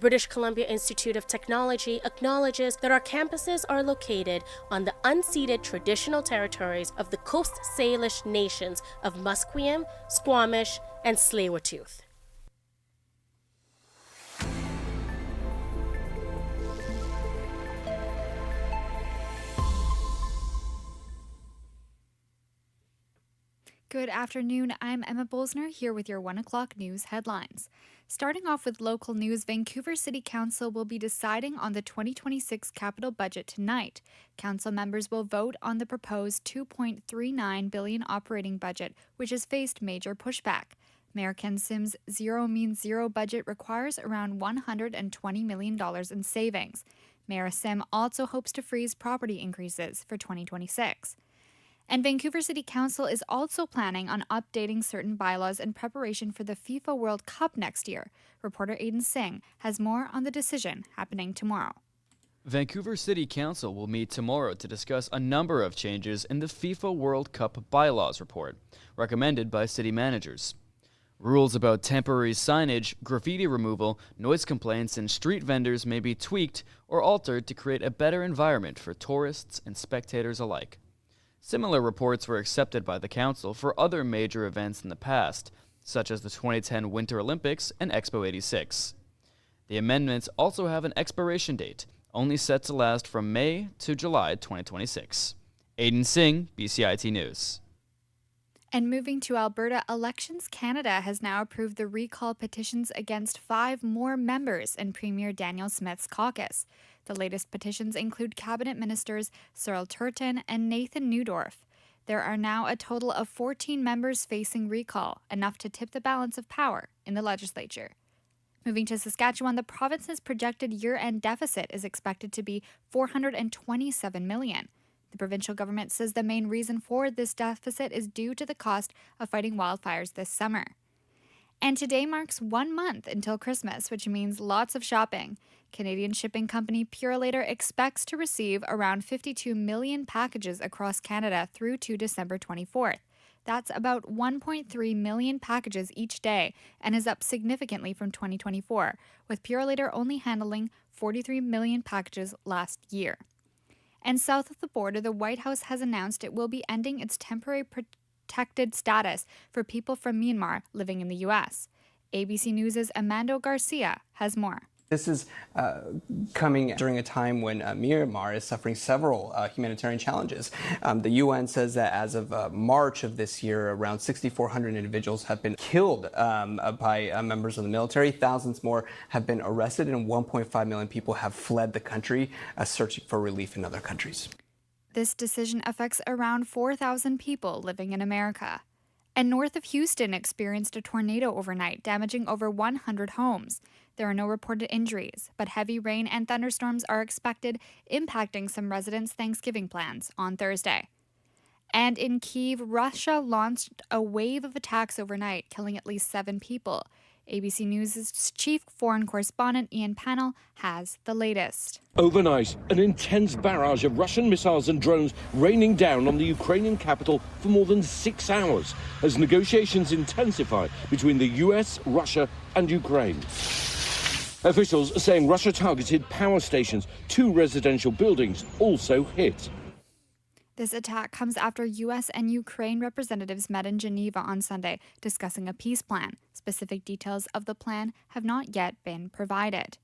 British Columbia Institute of Technology acknowledges that our campuses are located on the unceded traditional territories of the Coast Salish nations of Musqueam, Squamish, and Tsleil-Waututh. Good afternoon, I'm Emma Bolsner here with your 1 o'clock news headlines. Starting off with local news, Vancouver City Council will be deciding on the 2026 capital budget tonight. Council members will vote on the proposed $2.39 billion operating budget, which has faced major pushback. Mayor Ken Sim's zero means zero budget requires around $120 million in savings. Mayor Sim also hopes to freeze property increases for 2026. And Vancouver City Council is also planning on updating certain bylaws in preparation for the FIFA World Cup next year. Reporter Aiden Singh has more on the decision happening tomorrow. Vancouver City Council will meet tomorrow to discuss a number of changes in the FIFA World Cup bylaws report, recommended by city managers. Rules about temporary signage, graffiti removal, noise complaints, and street vendors may be tweaked or altered to create a better environment for tourists and spectators alike. Similar reports were accepted by the Council for other major events in the past, such as the 2010 Winter Olympics and Expo 86. The amendments also have an expiration date, only set to last from May to July 2026. Aiden Singh, BCIT News. And moving to Alberta, Elections Canada has now approved the recall petitions against 5 more members in Premier Daniel Smith's caucus. The latest petitions include Cabinet Ministers Cyril Turton and Nathan Neudorf. There are now a total of 14 members facing recall, enough to tip the balance of power in the legislature. Moving to Saskatchewan, the province's projected year-end deficit is expected to be $427 million. The provincial government says the main reason for this deficit is due to the cost of fighting wildfires this summer. And today marks 1 month until Christmas, which means lots of shopping. Canadian shipping company Purolator expects to receive around 52 million packages across Canada through to December 24th. That's about 1.3 million packages each day and is up significantly from 2024, with Purolator only handling 43 million packages last year. And south of the border, the White House has announced it will be ending its temporary protected status for people from Myanmar living in the U.S. ABC News' Amando Garcia has more. This is coming during a time when Myanmar is suffering several humanitarian challenges. The UN says that as of March of this year, around 6,400 individuals have been killed by members of the military. Thousands more have been arrested, and 1.5 million people have fled the country, searching for relief in other countries. This decision affects around 4,000 people living in America. And north of Houston experienced a tornado overnight, damaging over 100 homes. There are no reported injuries, but heavy rain and thunderstorms are expected, impacting some residents' Thanksgiving plans on Thursday. And in Kyiv, Russia launched a wave of attacks overnight, killing at least 7 people. ABC News' chief foreign correspondent Ian Pannell has the latest. Overnight, an intense barrage of Russian missiles and drones raining down on the Ukrainian capital for more than 6 hours as negotiations intensify between the US, Russia and Ukraine. Officials are saying Russia targeted power stations. 2 residential buildings also hit. This attack comes after U.S. and Ukraine representatives met in Geneva on Sunday discussing a peace plan. Specific details of the plan have not yet been provided.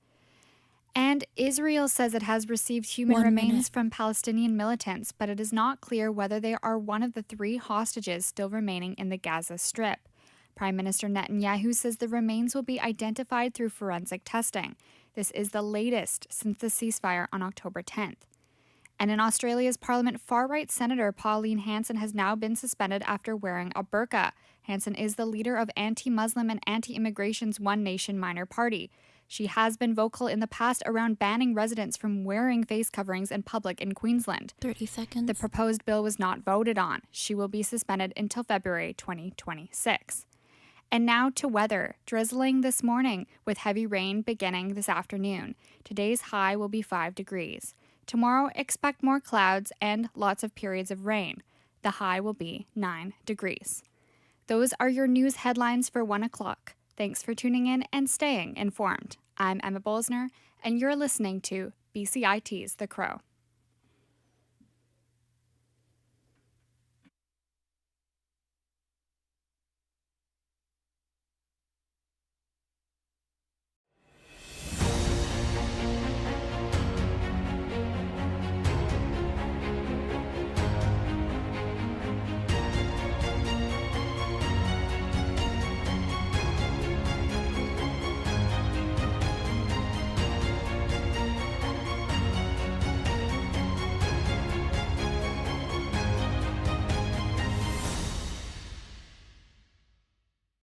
And Israel says it has received human remains from Palestinian militants, but it is not clear whether they are one of the 3 hostages still remaining in the Gaza Strip. Prime Minister Netanyahu says the remains will be identified through forensic testing. This is the latest since the ceasefire on October 10th. And in Australia's Parliament, far-right Senator Pauline Hanson has now been suspended after wearing a burqa. Hanson is the leader of anti-Muslim and anti-immigration's One Nation minor party. She has been vocal in the past around banning residents from wearing face coverings in public in Queensland. 30 seconds. The proposed bill was not voted on. She will be suspended until February 2026. And now to weather. Drizzling this morning with heavy rain beginning this afternoon. Today's high will be 5 degrees. Tomorrow, expect more clouds and lots of periods of rain. The high will be 9 degrees. Those are your news headlines for 1 o'clock. Thanks for tuning in and staying informed. I'm Emma Bolsner, and you're listening to BCIT's The Crow.